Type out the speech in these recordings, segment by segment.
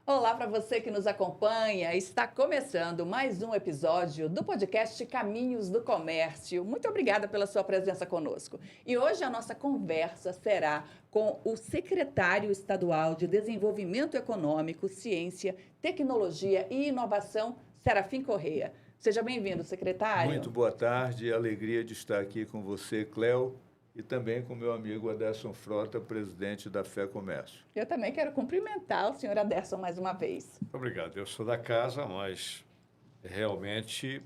Olá para você que nos acompanha. Está começando mais um episódio do podcast Caminhos do Comércio. Muito obrigada pela sua presença conosco. E hoje a nossa conversa será com o secretário estadual de Desenvolvimento Econômico, Ciência, Tecnologia e Inovação, Serafim Corrêa. Seja bem-vindo, secretário. Muito boa tarde, alegria de estar aqui com você, Cléo, e também com meu amigo Aderson Frota, presidente da Fé Comércio. Eu também quero cumprimentar o senhor Aderson mais uma vez. Obrigado. Eu sou da casa, mas realmente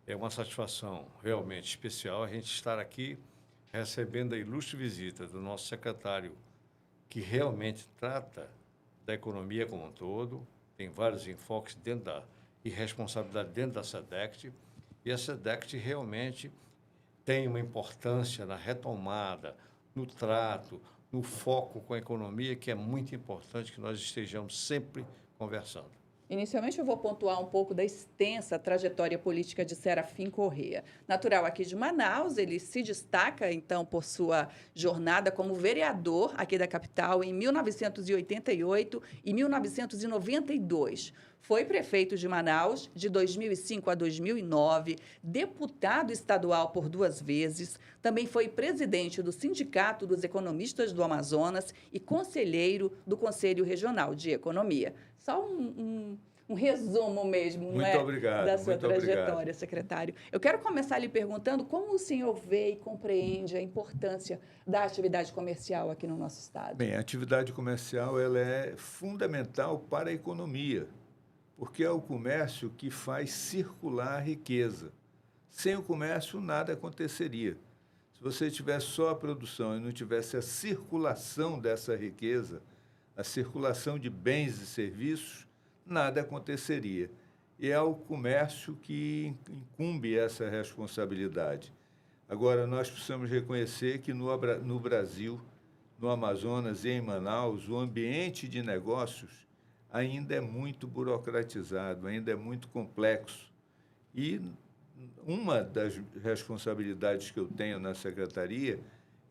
é uma satisfação realmente especial a gente estar aqui recebendo a ilustre visita do nosso secretário, que realmente trata da economia como um todo, tem vários enfoques e responsabilidade dentro da SEDECT, e a SEDECT realmente tem uma importância na retomada, no trato, no foco com a economia, que é muito importante que nós estejamos sempre conversando. Inicialmente, eu vou pontuar um pouco da extensa trajetória política de Serafim Corrêa. Natural aqui de Manaus, ele se destaca, então, por sua jornada como vereador aqui da capital em 1988 e 1992. Foi prefeito de Manaus de 2005 a 2009, deputado estadual por 2 vezes, também foi presidente do Sindicato dos Economistas do Amazonas e conselheiro do Conselho Regional de Economia. Só um resumo mesmo, não é? Muito obrigado, Da sua muito trajetória, obrigado. secretário. Eu quero começar lhe perguntando como o senhor vê e compreende a importância da atividade comercial aqui no nosso estado. Bem, a atividade comercial ela é fundamental para a economia, porque é o comércio que faz circular a riqueza. Sem o comércio, nada aconteceria. Se você tivesse só a produção e não tivesse a circulação dessa riqueza, a circulação de bens e serviços, nada aconteceria. E é o comércio que incumbe essa responsabilidade. Agora, nós precisamos reconhecer que no Brasil, no Amazonas e em Manaus, o ambiente de negócios ainda é muito burocratizado, ainda é muito complexo. E uma das responsabilidades que eu tenho na secretaria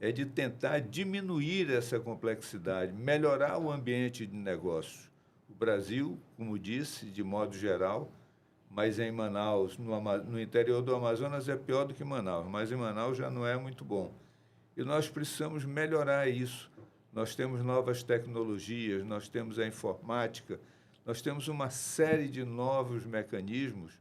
é de tentar diminuir essa complexidade, melhorar o ambiente de negócios. O Brasil, como disse, de modo geral, mas em Manaus, no interior do Amazonas é pior do que Manaus, mas em Manaus já não é muito bom. E nós precisamos melhorar isso. Nós temos novas tecnologias, nós temos a informática, nós temos uma série de novos mecanismos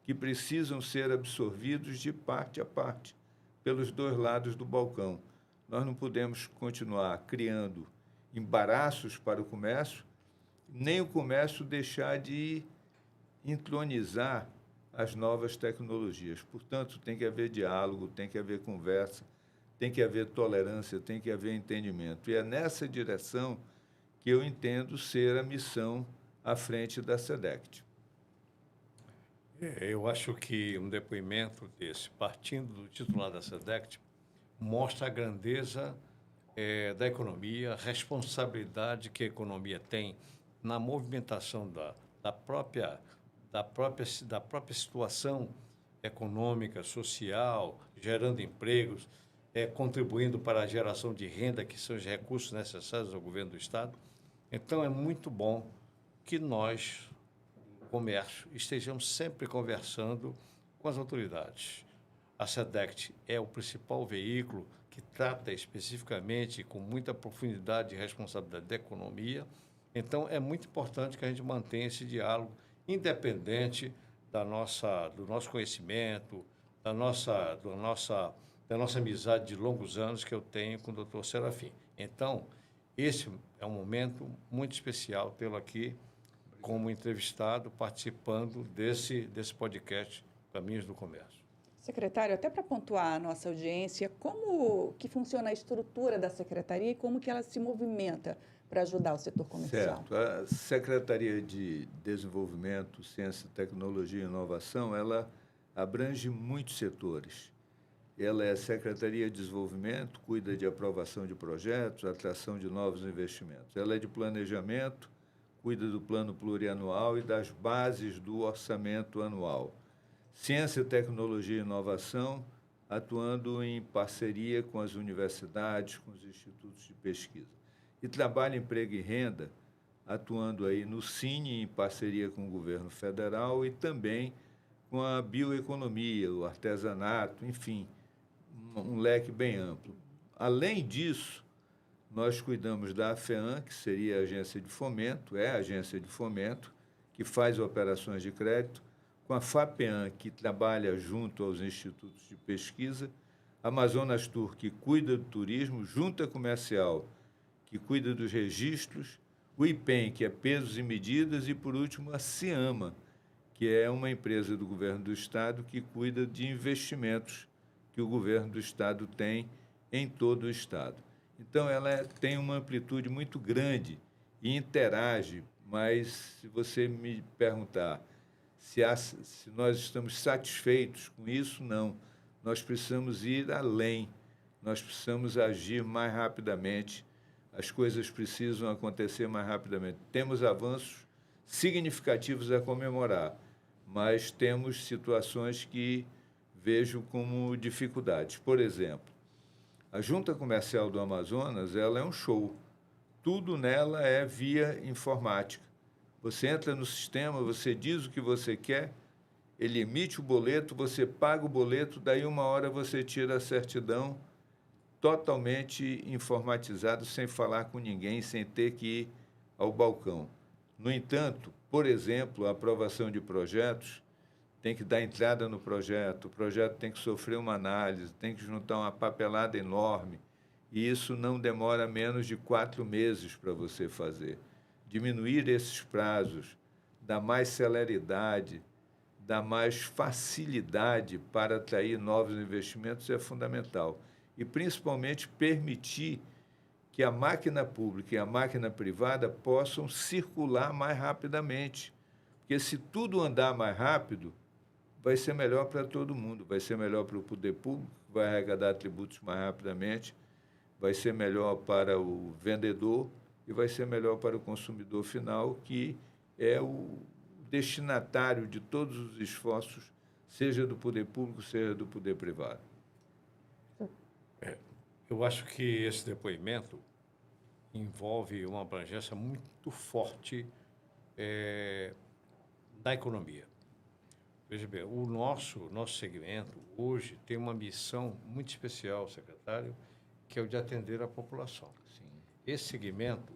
que precisam ser absorvidos de parte a parte, pelos 2 lados do balcão. Nós não podemos continuar criando embaraços para o comércio, nem o comércio deixar de entronizar as novas tecnologias. Portanto, tem que haver diálogo, tem que haver conversa, tem que haver tolerância, tem que haver entendimento. E é nessa direção que eu entendo ser a missão à frente da SEDECT. Eu acho que um depoimento desse, partindo do titular da SEDECT, mostra a grandeza da economia, a responsabilidade que a economia tem na movimentação da própria situação econômica, social, gerando empregos, contribuindo para a geração de renda, que são os recursos necessários ao governo do Estado. Então, é muito bom que nós, do comércio, estejamos sempre conversando com as autoridades. A SEDECT é o principal veículo que trata especificamente, com muita profundidade e responsabilidade da economia. Então, é muito importante que a gente mantenha esse diálogo, independente do nosso conhecimento, da nossa amizade de longos anos que eu tenho com o Dr. Serafim. Então, esse é um momento muito especial tê-lo aqui como entrevistado, participando desse podcast Caminhos do Comércio. Secretário, até para pontuar a nossa audiência, como que funciona a estrutura da secretaria e como que ela se movimenta para ajudar o setor comercial? Certo. A Secretaria de Desenvolvimento, Ciência, Tecnologia e Inovação, ela abrange muitos setores. Ela é Secretaria de Desenvolvimento, cuida de aprovação de projetos, atração de novos investimentos. Ela é de Planejamento, cuida do plano plurianual e das bases do orçamento anual. Ciência, Tecnologia e Inovação, atuando em parceria com as universidades, com os institutos de pesquisa. E Trabalho, Emprego e Renda, atuando aí no Cine, em parceria com o governo federal e também com a bioeconomia, o artesanato, enfim, um leque bem amplo. Além disso, nós cuidamos da AFEAM, que seria a agência de fomento, é a agência de fomento, que faz operações de crédito, com a FAPEAM, que trabalha junto aos institutos de pesquisa, a Amazonas Tour, que cuida do turismo, Junta Comercial, que cuida dos registros, o IPEM, que é pesos e medidas, e, por último, a CIAMA, que é uma empresa do governo do Estado que cuida de investimentos que o governo do Estado tem em todo o Estado. Então, ela tem uma amplitude muito grande e interage, mas se você me perguntar se nós estamos satisfeitos com isso, não. Nós precisamos ir além, nós precisamos agir mais rapidamente, as coisas precisam acontecer mais rapidamente. Temos avanços significativos a comemorar, mas temos situações que vejo como dificuldades. Por exemplo, a Junta Comercial do Amazonas, ela é um show. Tudo nela é via informática. Você entra no sistema, você diz o que você quer, ele emite o boleto, você paga o boleto, daí uma hora você tira a certidão totalmente informatizado, sem falar com ninguém, sem ter que ir ao balcão. No entanto, por exemplo, a aprovação de projetos tem que dar entrada no projeto, o projeto tem que sofrer uma análise, tem que juntar uma papelada enorme, e isso não demora menos de 4 meses para você fazer. Diminuir esses prazos, dar mais celeridade, dar mais facilidade para atrair novos investimentos é fundamental. E, principalmente, permitir que a máquina pública e a máquina privada possam circular mais rapidamente. Porque se tudo andar mais rápido, vai ser melhor para todo mundo. Vai ser melhor para o poder público, vai arrecadar tributos mais rapidamente, vai ser melhor para o vendedor e vai ser melhor para o consumidor final, que é o destinatário de todos os esforços, seja do poder público, seja do poder privado. Eu acho que esse depoimento envolve uma abrangência muito forte da economia. Veja bem, o nosso segmento hoje tem uma missão muito especial, secretário, que é o de atender a população. Sim. Esse segmento,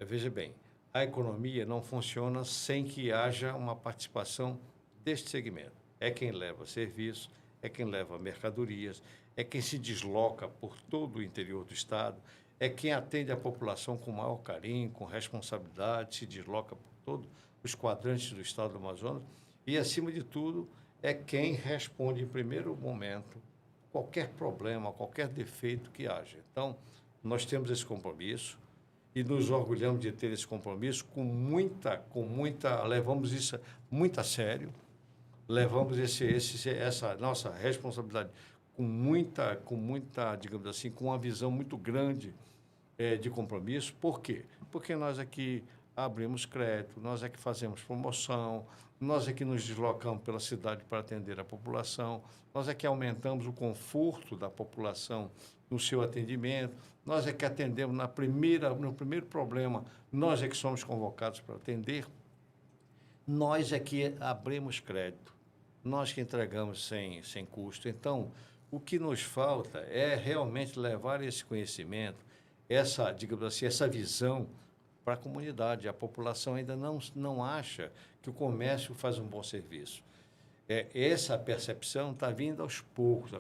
veja bem, a economia não funciona sem que haja uma participação deste segmento. É quem leva serviços, é quem leva mercadorias, é quem se desloca por todo o interior do Estado, é quem atende a população com maior carinho, com responsabilidade, se desloca por todos os quadrantes do Estado do Amazonas e, acima de tudo, é quem responde em primeiro momento qualquer problema, qualquer defeito que haja. Então, nós temos esse compromisso e nos orgulhamos de ter esse compromisso levamos isso muito a sério, levamos essa nossa responsabilidade com muita, digamos assim, com uma visão muito grande de compromisso. Por quê? Porque nós aqui abrimos crédito, nós é que fazemos promoção, nós é que nos deslocamos pela cidade para atender a população, nós é que aumentamos o conforto da população no seu atendimento, nós é que atendemos no primeiro problema, nós é que somos convocados para atender, nós é que abrimos crédito, nós que entregamos sem custo. Então, o que nos falta é realmente levar esse conhecimento, digamos assim, essa visão para a comunidade. A população ainda não acha que o comércio faz um bom serviço. Essa percepção está vindo aos poucos.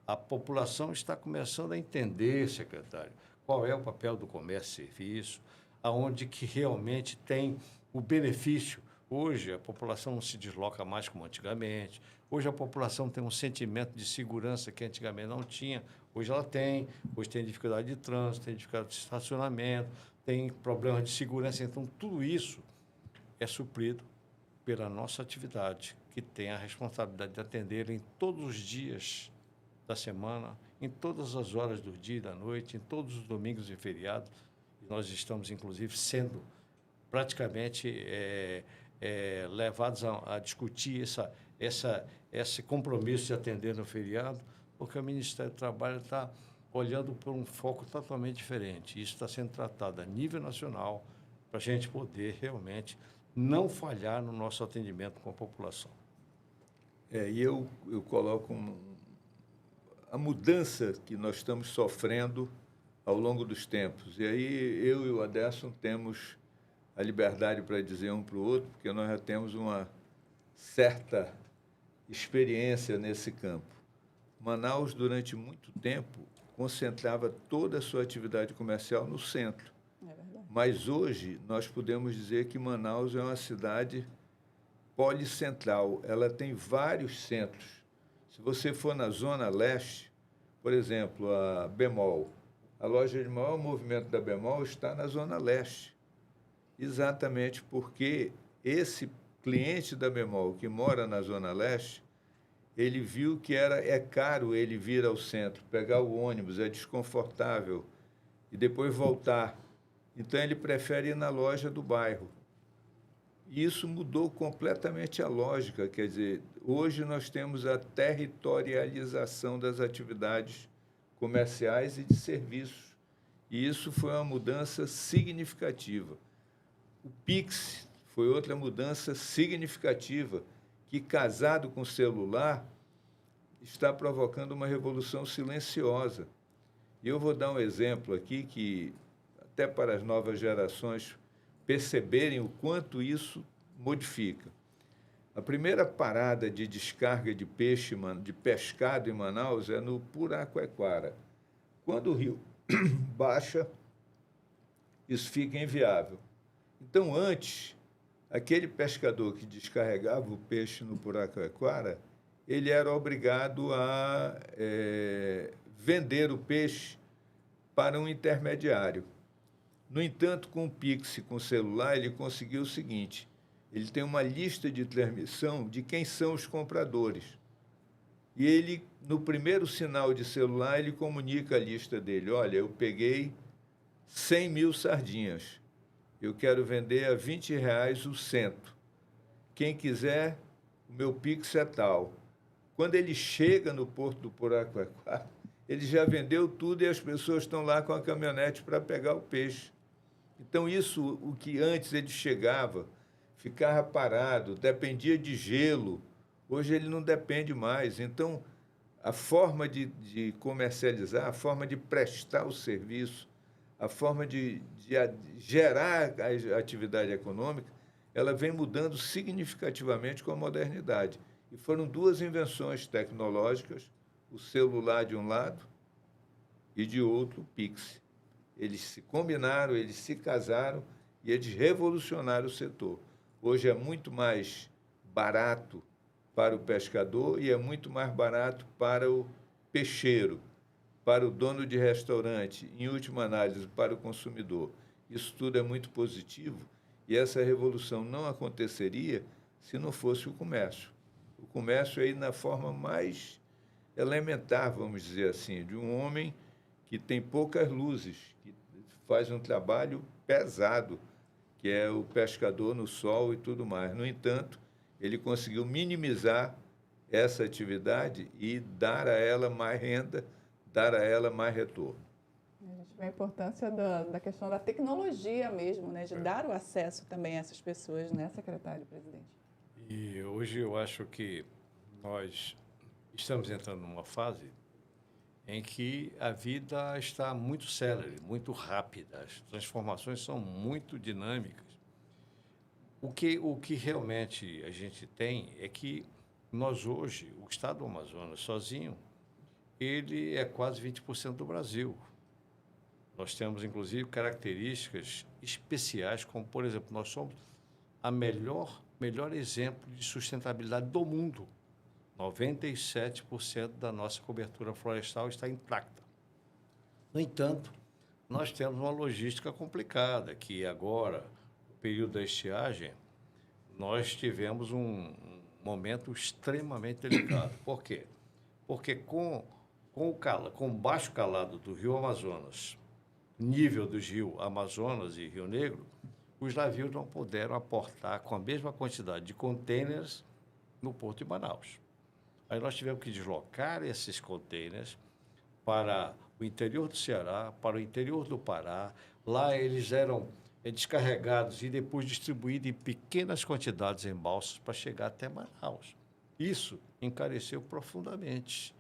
A população está começando a entender, secretário, qual é o papel do comércio e serviço, aonde que realmente tem o benefício. Hoje, a população não se desloca mais como antigamente. Hoje, a população tem um sentimento de segurança que antigamente não tinha. Hoje ela tem. Hoje tem dificuldade de trânsito, tem dificuldade de estacionamento, tem problemas de segurança. Então, tudo isso é suprido pela nossa atividade, que tem a responsabilidade de atender em todos os dias da semana, em todas as horas do dia e da noite, em todos os domingos e feriados. E nós estamos, inclusive, sendo praticamente levados a discutir esse compromisso de atender no feriado, porque o Ministério do Trabalho está olhando por um foco totalmente diferente. Isso está sendo tratado a nível nacional, para a gente poder realmente não falhar no nosso atendimento com a população. E eu coloco a mudança que nós estamos sofrendo ao longo dos tempos. E aí eu e o Aderson temos a liberdade para dizer um para o outro, porque nós já temos uma certa experiência nesse campo. Manaus, durante muito tempo, concentrava toda a sua atividade comercial no centro. É verdade. Mas hoje nós podemos dizer que Manaus é uma cidade policentral. Ela tem vários centros. Se você for na Zona Leste, por exemplo, a Bemol, a loja de maior movimento da Bemol está na Zona Leste. Exatamente porque esse cliente da Bemol que mora na Zona Leste, ele viu que é caro ele vir ao centro, pegar o ônibus, é desconfortável, e depois voltar. Então, ele prefere ir na loja do bairro. E isso mudou completamente a lógica. Quer dizer, hoje nós temos a territorialização das atividades comerciais e de serviços. E isso foi uma mudança significativa. O Pix foi outra mudança significativa, que, casado com o celular, está provocando uma revolução silenciosa. E eu vou dar um exemplo aqui que, até para as novas gerações perceberem o quanto isso modifica. A primeira parada de descarga de peixe, de pescado em Manaus é no Puraquequara. Quando o rio baixa, isso fica inviável. Então, antes, aquele pescador que descarregava o peixe no Puraquequara, ele era obrigado a vender o peixe para um intermediário. No entanto, com o Pix e com o celular, ele conseguiu o seguinte: ele tem uma lista de transmissão de quem são os compradores. E ele, no primeiro sinal de celular, ele comunica a lista dele. Olha, eu peguei 100 mil sardinhas. Eu quero vender a R$20 o cento. Quem quiser, o meu Pix é tal. Quando ele chega no porto do Puraquequara, ele já vendeu tudo e as pessoas estão lá com a caminhonete para pegar o peixe. Então, isso, o que antes ele chegava, ficava parado, dependia de gelo, hoje ele não depende mais. Então, a forma de comercializar, a forma de prestar o serviço, a forma de gerar a atividade econômica, ela vem mudando significativamente com a modernidade. E foram duas invenções tecnológicas, o celular de um lado e de outro o Pix. Eles se combinaram, eles se casaram e eles revolucionaram o setor. Hoje é muito mais barato para o pescador e é muito mais barato para o peixeiro, para o dono de restaurante, em última análise, para o consumidor. Isso tudo é muito positivo e essa revolução não aconteceria se não fosse o comércio. O comércio aí na forma mais elementar, vamos dizer assim, de um homem que tem poucas luzes, que faz um trabalho pesado, que é o pescador no sol e tudo mais. No entanto, ele conseguiu minimizar essa atividade e dar a ela mais renda, dar a ela mais retorno. A gente vê a importância da questão da tecnologia mesmo, né? De dar o acesso também a essas pessoas, né, secretário-presidente? E hoje eu acho que nós estamos entrando numa fase em que a vida está muito célere, muito rápida, as transformações são muito dinâmicas. O que realmente a gente tem é que nós hoje, o estado do Amazonas sozinho, ele é quase 20% do Brasil. Nós temos, inclusive, características especiais, como, por exemplo, nós somos a melhor exemplo de sustentabilidade do mundo. 97% da nossa cobertura florestal está intacta. No entanto, nós temos uma logística complicada, que agora, no período da estiagem, nós tivemos um momento extremamente delicado. Por quê? Porque com o baixo calado do Rio Amazonas, nível dos rios Amazonas e Rio Negro, os navios não puderam aportar com a mesma quantidade de contêineres no porto de Manaus. Aí nós tivemos que deslocar esses contêineres para o interior do Ceará, para o interior do Pará. Lá eles eram descarregados e depois distribuídos em pequenas quantidades em balsas para chegar até Manaus. Isso encareceu profundamente.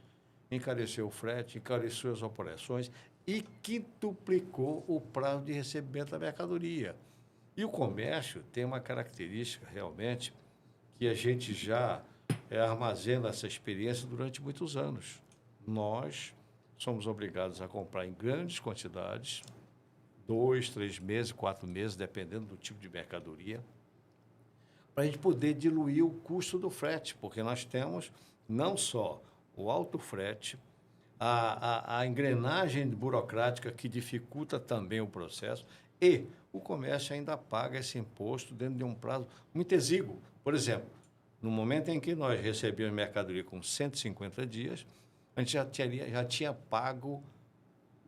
Encareceu o frete, encareceu as operações e quintuplicou o prazo de recebimento da mercadoria. E o comércio tem uma característica, realmente, que a gente já armazena essa experiência durante muitos anos. Nós somos obrigados a comprar em grandes quantidades, 2, 3 meses, 4 meses, dependendo do tipo de mercadoria, para a gente poder diluir o custo do frete, porque nós temos não só o alto frete, a engrenagem burocrática que dificulta também o processo e o comércio ainda paga esse imposto dentro de um prazo muito exíguo. Por exemplo, no momento em que nós recebíamos mercadoria com 150 dias, a gente já tinha pago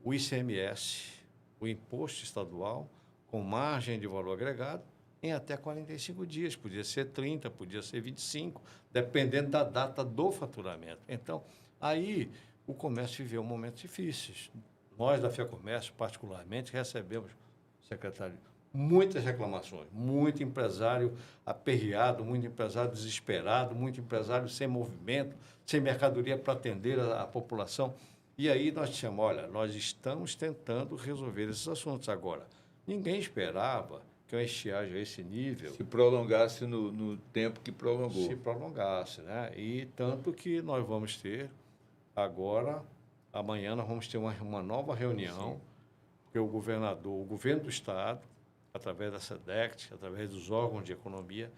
o ICMS, o imposto estadual, com margem de valor agregado, em até 45 dias. Podia ser 30, podia ser 25, dependendo da data do faturamento. Então, aí o comércio viveu momentos difíceis. Nós, da FEComércio, particularmente, recebemos, secretário, muitas reclamações, muito empresário aperreado, muito empresário desesperado, muito empresário sem movimento, sem mercadoria para atender a população. E aí nós dissemos, olha, nós estamos tentando resolver esses assuntos agora. Ninguém esperava que uma estiagem a esse nível... Se prolongasse no tempo que prolongou. Se prolongasse, né? E tanto que nós vamos ter agora, amanhã nós vamos ter uma nova reunião, sim, porque o governo do Estado, através da SEDECT, através dos órgãos de economia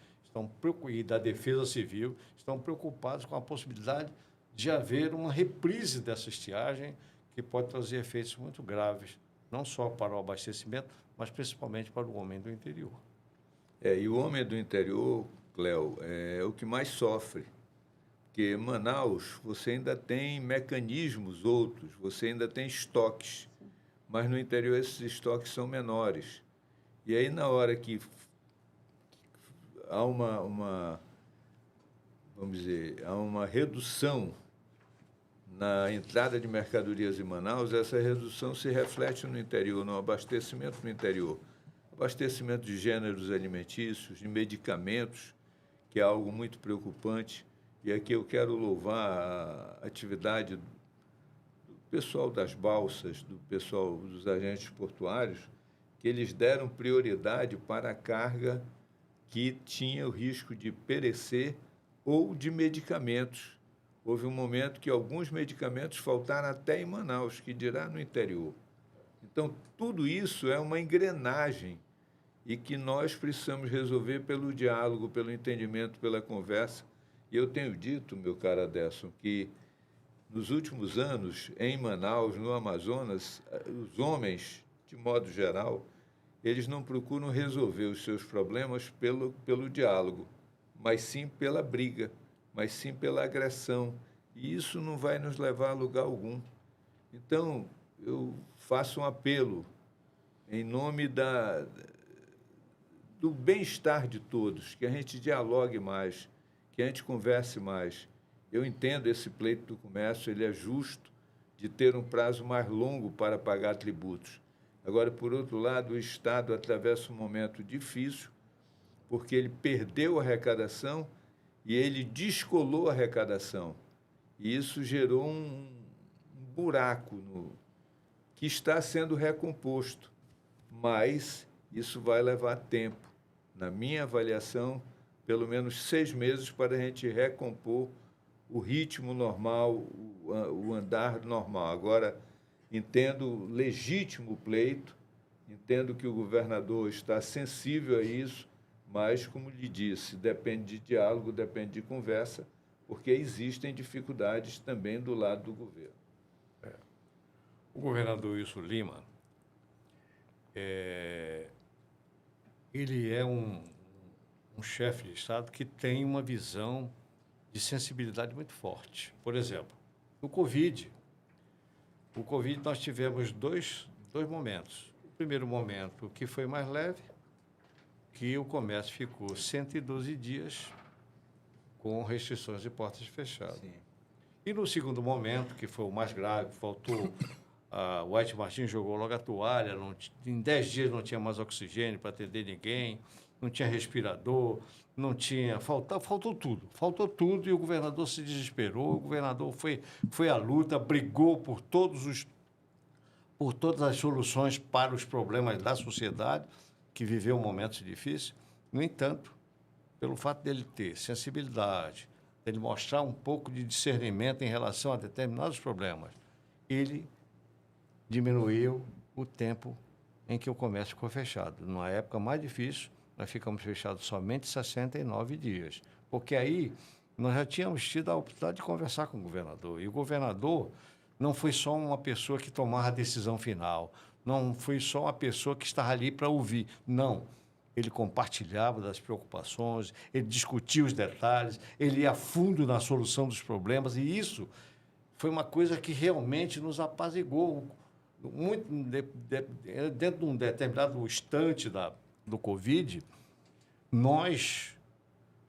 e da Defesa Civil, estão preocupados com a possibilidade de haver uma reprise dessa estiagem que pode trazer efeitos muito graves, não só para o abastecimento, mas principalmente para o homem do interior. E o homem do interior, Cléo, é o que mais sofre, porque Manaus você ainda tem mecanismos outros, você ainda tem estoques, mas no interior esses estoques são menores. E aí, na hora que há vamos dizer, há uma redução na entrada de mercadorias em Manaus, essa redução se reflete no interior, no abastecimento no interior. Abastecimento de gêneros alimentícios, de medicamentos, que é algo muito preocupante. E aqui eu quero louvar a atividade do pessoal das balsas, do pessoal dos agentes portuários, que eles deram prioridade para a carga que tinha o risco de perecer ou de medicamentos. Houve um momento que alguns medicamentos faltaram até em Manaus, que dirá no interior. Então, tudo isso é uma engrenagem e que nós precisamos resolver pelo diálogo, pelo entendimento, pela conversa. E eu tenho dito, meu caro Aderson, que nos últimos anos, em Manaus, no Amazonas, os homens, de modo geral, eles não procuram resolver os seus problemas pelo diálogo, mas sim pela briga, mas sim pela agressão. E isso não vai nos levar a lugar algum. Então, eu faço um apelo em nome do bem-estar de todos, que a gente dialogue mais, que a gente converse mais. Eu entendo esse pleito do comércio, ele é justo de ter um prazo mais longo para pagar tributos. Agora, por outro lado, o Estado atravessa um momento difícil, porque ele perdeu a arrecadação e ele descolou a arrecadação. E isso gerou um buraco que está sendo recomposto, mas isso vai levar tempo. Na minha avaliação, pelo menos 6 meses para a gente recompor o ritmo normal, o andar normal. Agora, entendo legítimo o pleito, entendo que o governador está sensível a isso, mas, como lhe disse, depende de diálogo, depende de conversa, porque existem dificuldades também do lado do governo. O governador Wilson Lima, ele é um chefe de Estado que tem uma visão de sensibilidade muito forte. Por exemplo, no Covid nós tivemos dois momentos. O primeiro momento, que foi mais leve, que o comércio ficou 112 dias com restrições de portas fechadas. Sim. E no segundo momento, que foi o mais grave, faltou A White Martins jogou logo a toalha, em 10 dias não tinha mais oxigênio para atender ninguém, não tinha respirador, não tinha, faltou tudo e o governador se desesperou, o governador foi à luta, brigou por todas as soluções para os problemas da sociedade, que viveu momentos difíceis. No entanto, pelo fato dele ter sensibilidade, dele mostrar um pouco de discernimento em relação a determinados problemas, ele diminuiu o tempo em que o comércio ficou fechado. Numa época mais difícil, nós ficamos fechados somente 69 dias, porque aí nós já tínhamos tido a oportunidade de conversar com o governador, e o governador não foi só uma pessoa que tomava a decisão final, não foi só uma pessoa que estava ali para ouvir, não. Ele compartilhava das preocupações, ele discutia os detalhes, ele ia a fundo na solução dos problemas, e isso foi uma coisa que realmente nos apaziguou. Muito, dentro de um determinado instante do Covid, nós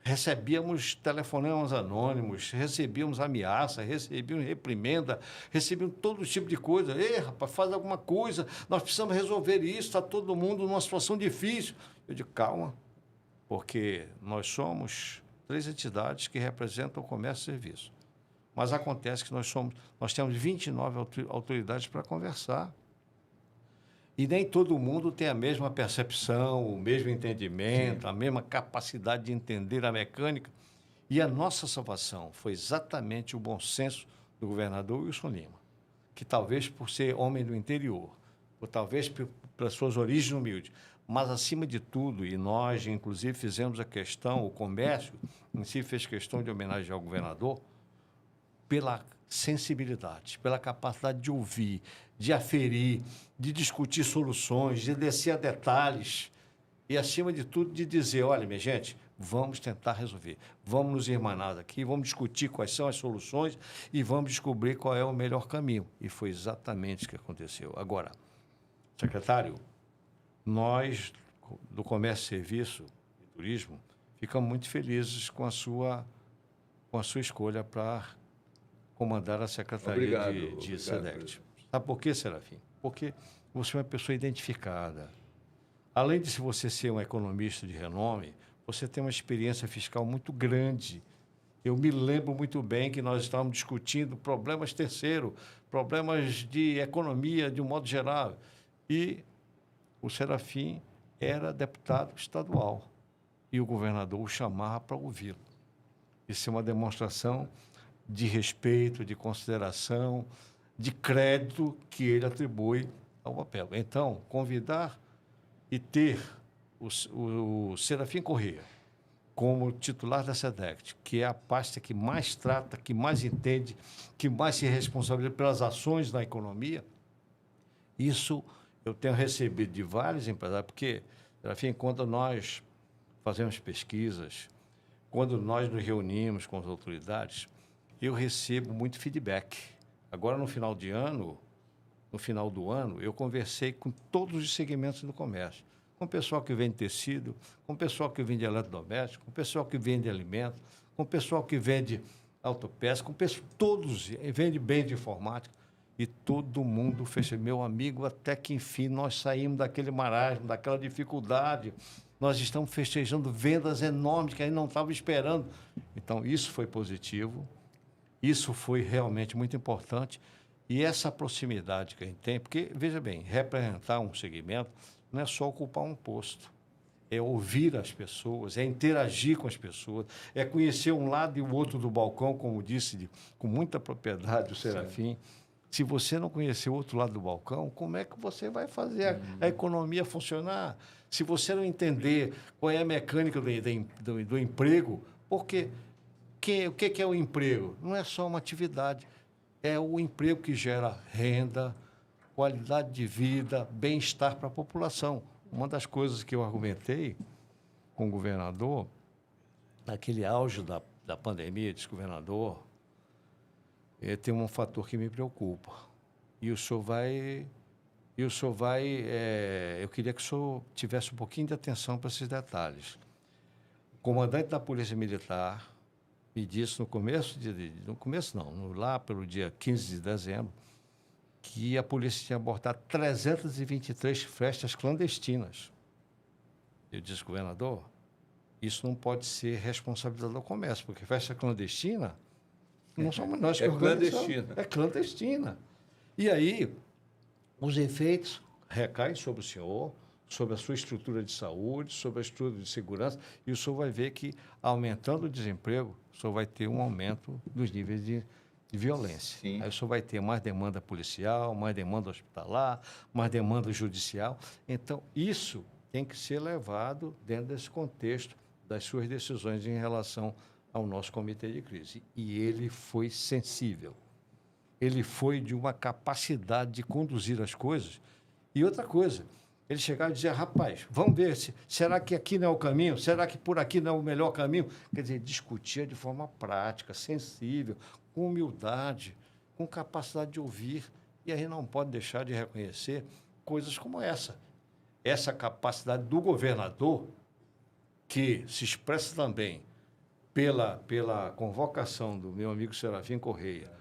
recebíamos telefonemas anônimos, recebíamos ameaça, recebíamos reprimenda, recebíamos todo tipo de coisa. Ei, rapaz, faz alguma coisa, nós precisamos resolver isso, está todo mundo numa situação difícil. Eu digo, calma, porque nós somos 3 entidades que representam o comércio e serviço. Mas acontece que nós temos 29 autoridades para conversar. E nem todo mundo tem a mesma percepção, o mesmo entendimento, a mesma capacidade de entender a mecânica. E a nossa salvação foi exatamente o bom senso do governador Wilson Lima, que talvez por ser homem do interior, ou talvez pelas suas origens humildes, mas acima de tudo, e nós inclusive fizemos a questão, o comércio em si fez questão de homenagear o governador, pela sensibilidade, pela capacidade de ouvir, de aferir, de discutir soluções, de descer a detalhes e, acima de tudo, de dizer, olha, minha gente, vamos tentar resolver, vamos nos irmanar aqui, vamos discutir quais são as soluções e vamos descobrir qual é o melhor caminho. E foi exatamente o que aconteceu. Agora, secretário, nós, do Comércio, Serviço e Turismo, ficamos muito felizes com a sua escolha para comandar a Secretaria de SEDECT. Sabe por quê, Serafim? Porque você é uma pessoa identificada. Além de você ser um economista de renome, você tem uma experiência fiscal muito grande. Eu me lembro muito bem que nós estávamos discutindo problemas terceiros, problemas de economia de um modo geral. E o Serafim era deputado estadual e o governador o chamava para ouvi-lo. Isso é uma demonstração de respeito, de consideração, de crédito que ele atribui ao papel. Então, convidar e ter o Serafim Corrêa como titular da SEDECT, que é a pasta que mais trata, que mais entende, que mais se responsabiliza pelas ações da economia, isso eu tenho recebido de vários empresários, porque, Serafim, quando nós fazemos pesquisas, quando nós nos reunimos com as autoridades, eu recebo muito feedback. Agora, no final do ano, eu conversei com todos os segmentos do comércio. Com o pessoal que vende tecido, com o pessoal que vende eletrodoméstico, com o pessoal que vende alimentos, com o pessoal que vende autopeças, todos vende bens de informática. E todo mundo fez, meu amigo, até que enfim nós saímos daquele marasmo, daquela dificuldade. Nós estamos festejando vendas enormes que a gente não estava esperando. Então, isso foi positivo. Isso foi realmente muito importante. E essa proximidade que a gente tem, porque, veja bem, representar um segmento não é só ocupar um posto, é ouvir as pessoas, é interagir com as pessoas, é conhecer um lado e o outro do balcão, como disse com muita propriedade o Serafim. Sim. Se você não conhecer o outro lado do balcão, como é que você vai fazer a economia funcionar? Se você não entender qual é a mecânica do emprego, porque o que é o emprego? Não é só uma atividade, é o emprego que gera renda, qualidade de vida, bem-estar para a população. Uma das coisas que eu argumentei com o governador, naquele auge da pandemia, disse, governador, tem um fator que me preocupa. E o senhor vai... eu queria que o senhor tivesse um pouquinho de atenção para esses detalhes. O comandante da Polícia Militar me disse lá pelo dia 15 de dezembro, que a polícia tinha abordado 323 festas clandestinas. Eu disse, governador, isso não pode ser responsabilidade do comércio, porque festa clandestina não somos nós que organizamos. Clandestina. É clandestina. E aí, os efeitos recaem sobre o senhor, sobre a sua estrutura de saúde, sobre a estrutura de segurança, e o senhor vai ver que, aumentando o desemprego, o senhor vai ter um aumento dos níveis de violência. Sim. Aí o senhor vai ter mais demanda policial, mais demanda hospitalar, mais demanda judicial. Então, isso tem que ser levado dentro desse contexto das suas decisões em relação ao nosso comitê de crise. E ele foi sensível. Ele foi de uma capacidade de conduzir as coisas. E outra coisa, ele chegava e dizia, rapaz, vamos ver, será que aqui não é o caminho? Será que por aqui não é o melhor caminho? Quer dizer, discutia de forma prática, sensível, com humildade, com capacidade de ouvir. E a gente não pode deixar de reconhecer coisas como essa. Essa capacidade do governador, que se expressa também pela convocação do meu amigo Serafim Correia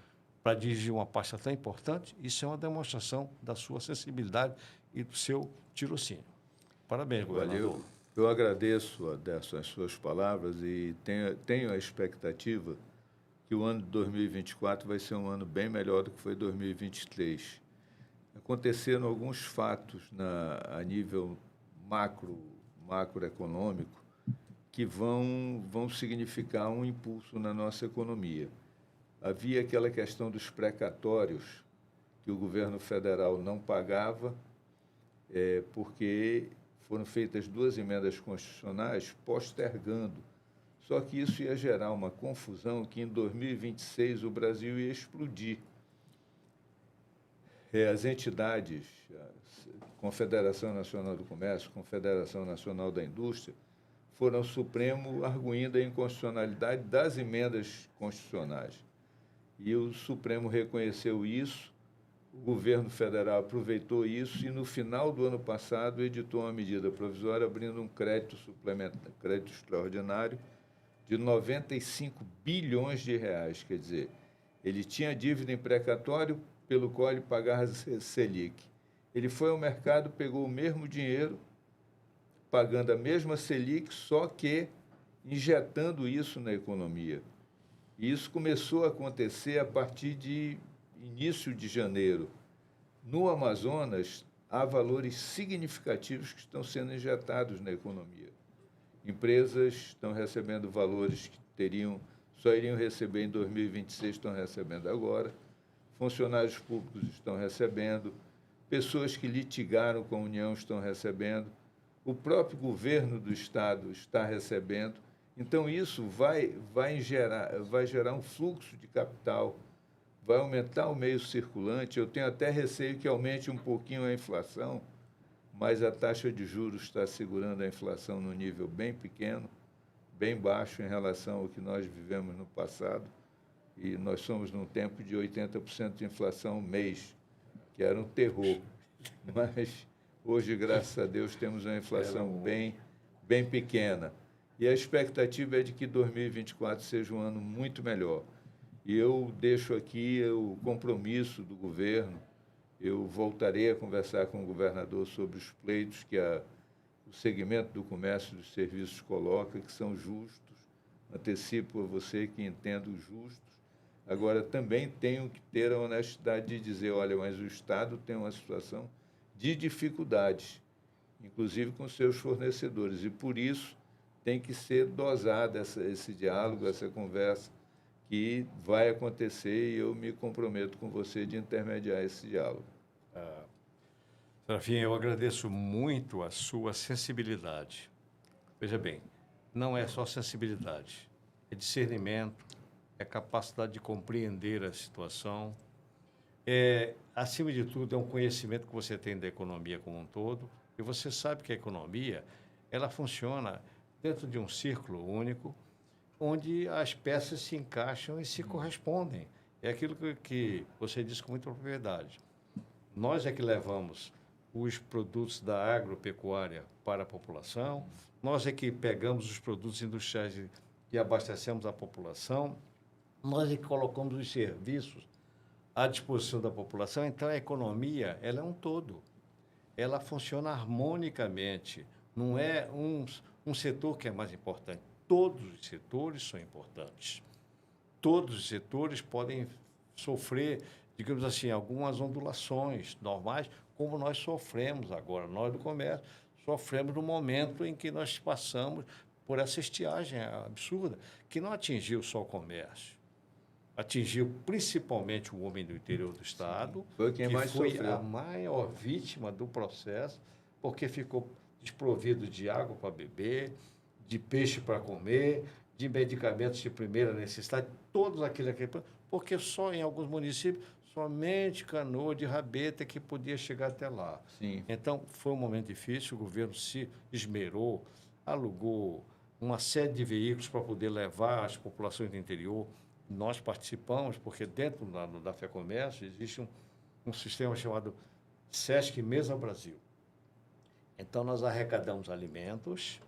para dirigir uma pasta tão importante, isso é uma demonstração da sua sensibilidade e do seu tirocínio. Parabéns, governador. Valeu. Eu agradeço as suas palavras e tenho a expectativa que o ano de 2024 vai ser um ano bem melhor do que foi 2023. Aconteceram alguns fatos a nível macroeconômico que vão significar um impulso na nossa economia. Havia aquela questão dos precatórios, que o governo federal não pagava, porque foram feitas 2 emendas constitucionais postergando. Só que isso ia gerar uma confusão que em 2026 o Brasil ia explodir. As entidades, a Confederação Nacional do Comércio, Confederação Nacional da Indústria, foram ao Supremo arguindo a inconstitucionalidade das emendas constitucionais. E o Supremo reconheceu isso, o governo federal aproveitou isso e, no final do ano passado, editou uma medida provisória abrindo um crédito suplementar, crédito extraordinário de 95 bilhões de reais. Quer dizer, ele tinha dívida em precatório pelo qual ele pagava Selic. Ele foi ao mercado, pegou o mesmo dinheiro, pagando a mesma Selic, só que injetando isso na economia. E isso começou a acontecer a partir de início de janeiro. No Amazonas, há valores significativos que estão sendo injetados na economia. Empresas estão recebendo valores que só iriam receber em 2026, estão recebendo agora. Funcionários públicos estão recebendo. Pessoas que litigaram com a União estão recebendo. O próprio governo do Estado está recebendo. Então, isso vai gerar um fluxo de capital, vai aumentar o meio circulante. Eu tenho até receio que aumente um pouquinho a inflação, mas a taxa de juros está segurando a inflação num nível bem pequeno, bem baixo em relação ao que nós vivemos no passado. E nós somos num tempo de 80% de inflação mês, que era um terror. Mas hoje, graças a Deus, temos uma inflação bem pequena. E a expectativa é de que 2024 seja um ano muito melhor. E eu deixo aqui o compromisso do governo. Eu voltarei a conversar com o governador sobre os pleitos que o segmento do comércio e dos serviços coloca, que são justos. Antecipo a você que entendo justos. Agora, também tenho que ter a honestidade de dizer, olha, mas o Estado tem uma situação de dificuldades, inclusive com seus fornecedores, e por isso tem que ser dosado esse diálogo, essa conversa, que vai acontecer e eu me comprometo com você de intermediar esse diálogo. Serafim, eu agradeço muito a sua sensibilidade. Veja bem, não é só sensibilidade, é discernimento, é capacidade de compreender a situação, acima de tudo, é um conhecimento que você tem da economia como um todo, e você sabe que a economia, ela funciona dentro de um círculo único, onde as peças se encaixam e se correspondem. É aquilo que você disse com muita propriedade. Nós é que levamos os produtos da agropecuária para a população, nós é que pegamos os produtos industriais e abastecemos a população, nós é que colocamos os serviços à disposição da população. Então, a economia, ela é um todo. Ela funciona harmonicamente. Não é um setor que é mais importante. Todos os setores são importantes. Todos os setores podem sofrer, digamos assim, algumas ondulações normais, como nós sofremos agora. Nós do comércio sofremos no momento em que nós passamos por essa estiagem absurda, que não atingiu só o comércio. Atingiu principalmente o homem do interior do Estado, Foi quem que mais foi sofreu. a maior vítima do processo, porque ficou desprovido de água para beber, de peixe para comer, de medicamentos de primeira necessidade, todos aqueles, porque só em alguns municípios, somente canoa de rabeta que podia chegar até lá. Sim. Então, foi um momento difícil, o governo se esmerou, alugou uma série de veículos para poder levar as populações do interior. Nós participamos, porque dentro da FEComércio existe um sistema chamado Sesc Mesa Brasil. Então, nós arrecadamos alimentos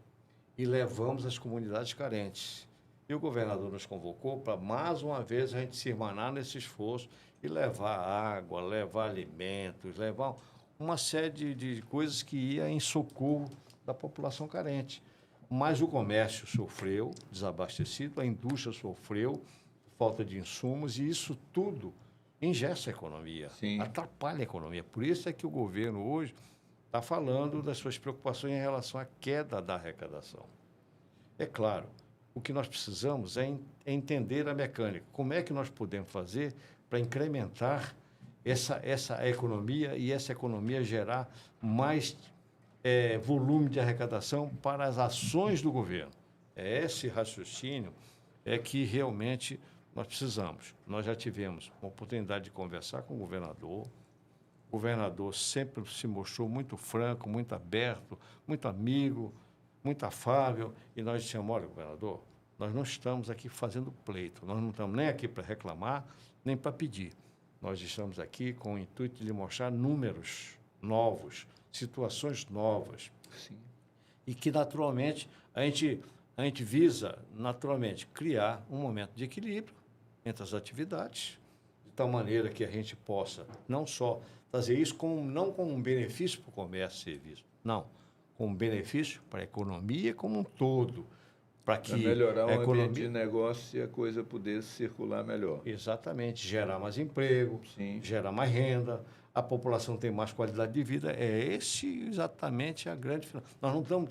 e levamos às comunidades carentes. E o governador nos convocou para, mais uma vez, a gente se irmanar nesse esforço e levar água, levar alimentos, levar uma série de coisas que ia em socorro da população carente. Mas o comércio sofreu, desabastecido, a indústria sofreu, falta de insumos, e isso tudo engessa a economia, Sim. atrapalha a economia. Por isso é que o governo hoje está falando das suas preocupações em relação à queda da arrecadação. É claro, o que nós precisamos é entender a mecânica. Como é que nós podemos fazer para incrementar essa economia e essa economia gerar mais volume de arrecadação para as ações do governo? É esse raciocínio que realmente nós precisamos. Nós já tivemos uma oportunidade de conversar com o governador. O governador sempre se mostrou muito franco, muito aberto, muito amigo, muito afável. E nós dissemos: olha, governador, nós não estamos aqui fazendo pleito, nós não estamos nem aqui para reclamar, nem para pedir. Nós estamos aqui com o intuito de lhe mostrar números novos, situações novas. Sim. E que, naturalmente, a gente visa, naturalmente, criar um momento de equilíbrio entre as atividades, de tal maneira que a gente possa não só fazer isso não como um benefício para o comércio e serviço, não, como um benefício para a economia como um todo, para que melhorar a o ambiente de negócio e a coisa poder circular melhor. Exatamente, gerar mais emprego, Sim. gerar mais renda, a população tem mais qualidade de vida. É exatamente a grande... Nós não estamos...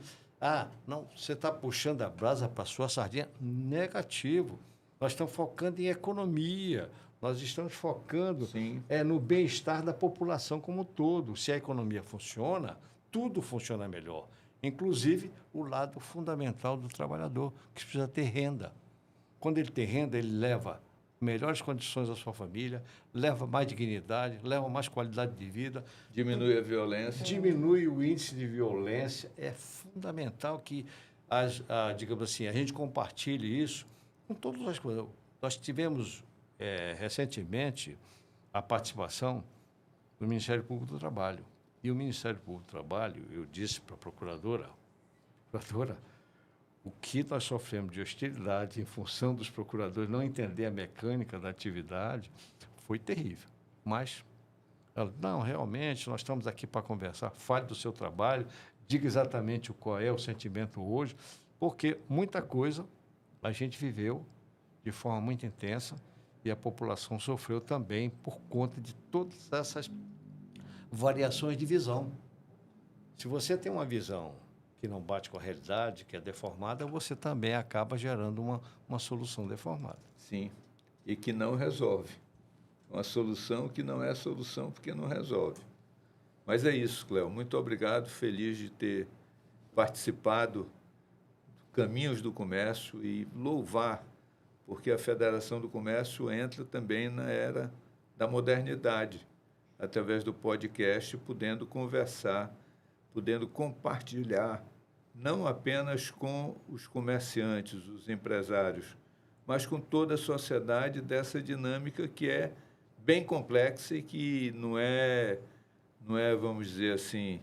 não, você está puxando a brasa para a sua sardinha. Negativo. Nós estamos focando em economia. Nós estamos focando no bem-estar da população como um todo. Se a economia funciona, tudo funciona melhor. Inclusive o lado fundamental do trabalhador, que precisa ter renda. Quando ele tem renda, ele leva melhores condições à sua família, leva mais dignidade, leva mais qualidade de vida. Diminui a violência. Diminui o índice de violência. É fundamental que, digamos assim, a gente compartilhe isso com todas as coisas. Nós tivemos, recentemente, a participação do Ministério Público do Trabalho. E o Ministério Público do Trabalho, eu disse para a procuradora, o que nós sofremos de hostilidade em função dos procuradores não entender a mecânica da atividade foi terrível. Mas ela, não, realmente, nós estamos aqui para conversar, fale do seu trabalho, diga exatamente qual é o sentimento hoje, porque muita coisa a gente viveu de forma muito intensa e a população sofreu também por conta de todas essas variações de visão. Se você tem uma visão que não bate com a realidade, que é deformada, você também acaba gerando uma solução deformada. Sim, e que não resolve. Uma solução que não é solução porque não resolve. Mas é isso, Cléo. Muito obrigado, feliz de ter participado do Caminhos do Comércio e louvar, porque a Federação do Comércio entra também na era da modernidade, através do podcast, podendo conversar, podendo compartilhar, não apenas com os comerciantes, os empresários, mas com toda a sociedade dessa dinâmica que é bem complexa e que não é, vamos dizer assim,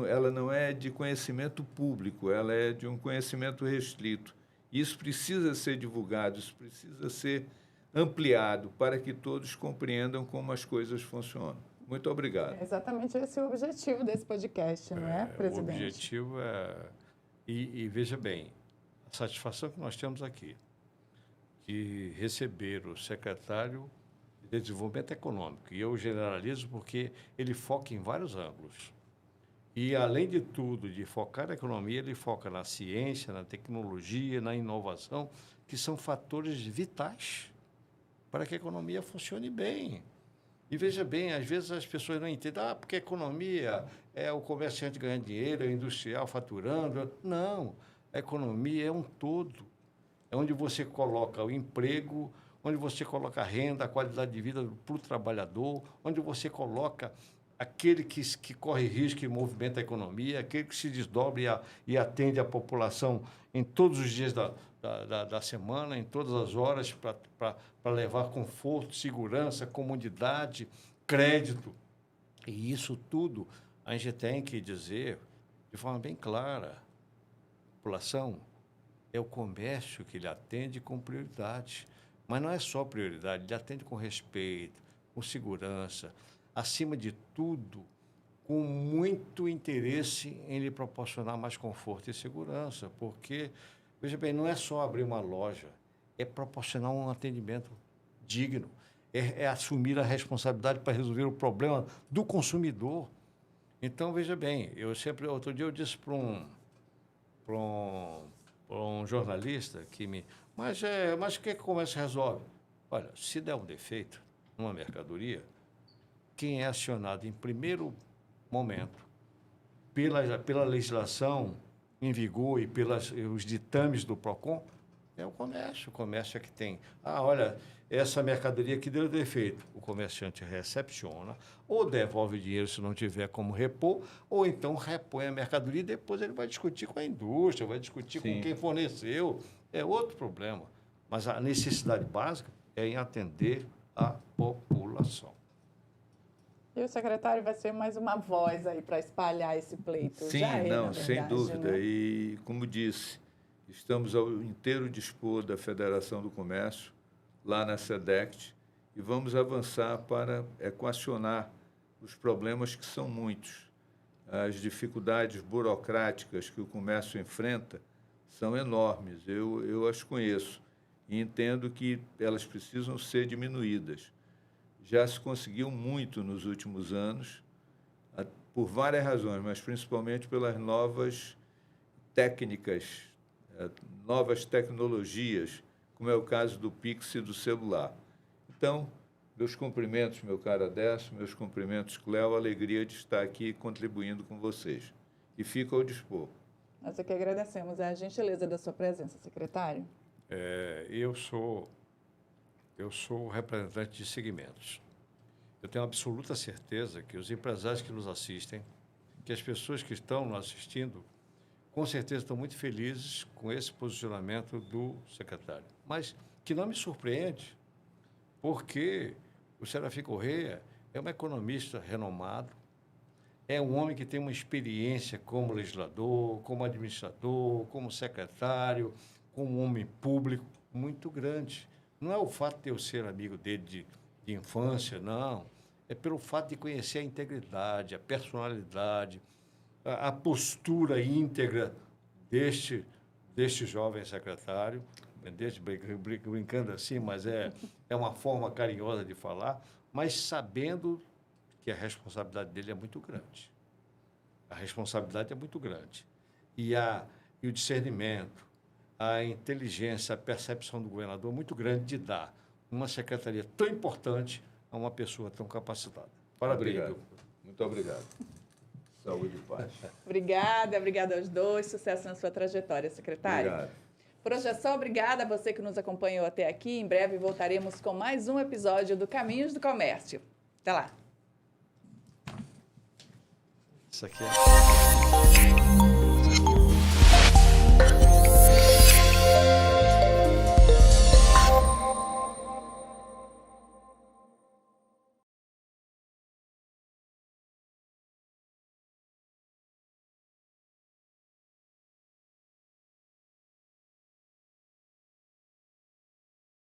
ela não é de conhecimento público, ela é de um conhecimento restrito. Isso precisa ser divulgado, isso precisa ser ampliado para que todos compreendam como as coisas funcionam. Muito obrigado. É exatamente esse o objetivo desse podcast, não é, presidente? O objetivo é... E veja bem, a satisfação que nós temos aqui de receber o secretário de Desenvolvimento Econômico, e eu generalizo porque ele foca em vários ângulos. E, além de tudo, de focar na economia, ele foca na ciência, na tecnologia, na inovação, que são fatores vitais para que a economia funcione bem. E veja bem, às vezes as pessoas não entendem, porque a economia é o comerciante ganhando dinheiro, é o industrial faturando. Não, a economia é um todo. É onde você coloca o emprego, onde você coloca a renda, a qualidade de vida para o trabalhador, onde você coloca aquele que corre risco e movimenta a economia, aquele que se desdobra e atende a população em todos os dias da semana, em todas as horas, para levar conforto, segurança, comodidade, crédito. E isso tudo a gente tem que dizer de forma bem clara. A população é o comércio que ele atende com prioridade. Mas não é só prioridade, ele atende com respeito, com segurança, acima de tudo, com muito interesse em lhe proporcionar mais conforto e segurança, porque, veja bem, não é só abrir uma loja, é proporcionar um atendimento digno, é assumir a responsabilidade para resolver o problema do consumidor. Então, veja bem, outro dia eu disse para um jornalista mas o que o comércio resolve? Olha, se der um defeito numa mercadoria, quem é acionado em primeiro momento pela legislação em vigor e os ditames do PROCON é o comércio. O comércio é que tem. Olha, essa mercadoria que deu defeito. O comerciante recepciona ou devolve o dinheiro se não tiver como repor, ou então repõe a mercadoria e depois ele vai discutir com a indústria, vai discutir com quem forneceu. É outro problema. Mas a necessidade básica é em atender a população. E o secretário vai ser mais uma voz aí para espalhar esse pleito. Sim, já é, não, sem dúvida. Né? E, como disse, estamos ao inteiro dispor da Federação do Comércio, lá na SEDECT, e vamos avançar para equacionar os problemas que são muitos. As dificuldades burocráticas que o comércio enfrenta são enormes, eu as conheço e entendo que elas precisam ser diminuídas. Já se conseguiu muito nos últimos anos, por várias razões, mas principalmente pelas novas técnicas, novas tecnologias, como é o caso do Pix e do celular. Então, meus cumprimentos, meu caro Adesso, meus cumprimentos, Cléo, alegria de estar aqui contribuindo com vocês. E fico ao dispor. Nós aqui agradecemos a gentileza da sua presença, secretário. Eu sou o representante de segmentos. Eu tenho absoluta certeza que os empresários que nos assistem, que as pessoas que estão nos assistindo, com certeza estão muito felizes com esse posicionamento do secretário. Mas que não me surpreende, porque o Serafim Corrêa é um economista renomado, é um homem que tem uma experiência como legislador, como administrador, como secretário, como homem público muito grande. Não é o fato de eu ser amigo dele de infância, não. É pelo fato de conhecer a integridade, a personalidade, a postura íntegra deste jovem secretário, brincando assim, mas é uma forma carinhosa de falar, mas sabendo que a responsabilidade dele é muito grande. A responsabilidade é muito grande. E o discernimento, a inteligência, a percepção do governador muito grande de dar uma secretaria tão importante a uma pessoa tão capacitada. Parabéns. Obrigado. Muito obrigado. Saúde e paz. Obrigada aos dois. Sucesso na sua trajetória, secretário. Obrigado. Por hoje é só. Obrigada a você que nos acompanhou até aqui. Em breve voltaremos com mais um episódio do Caminhos do Comércio. Até lá. Isso aqui é...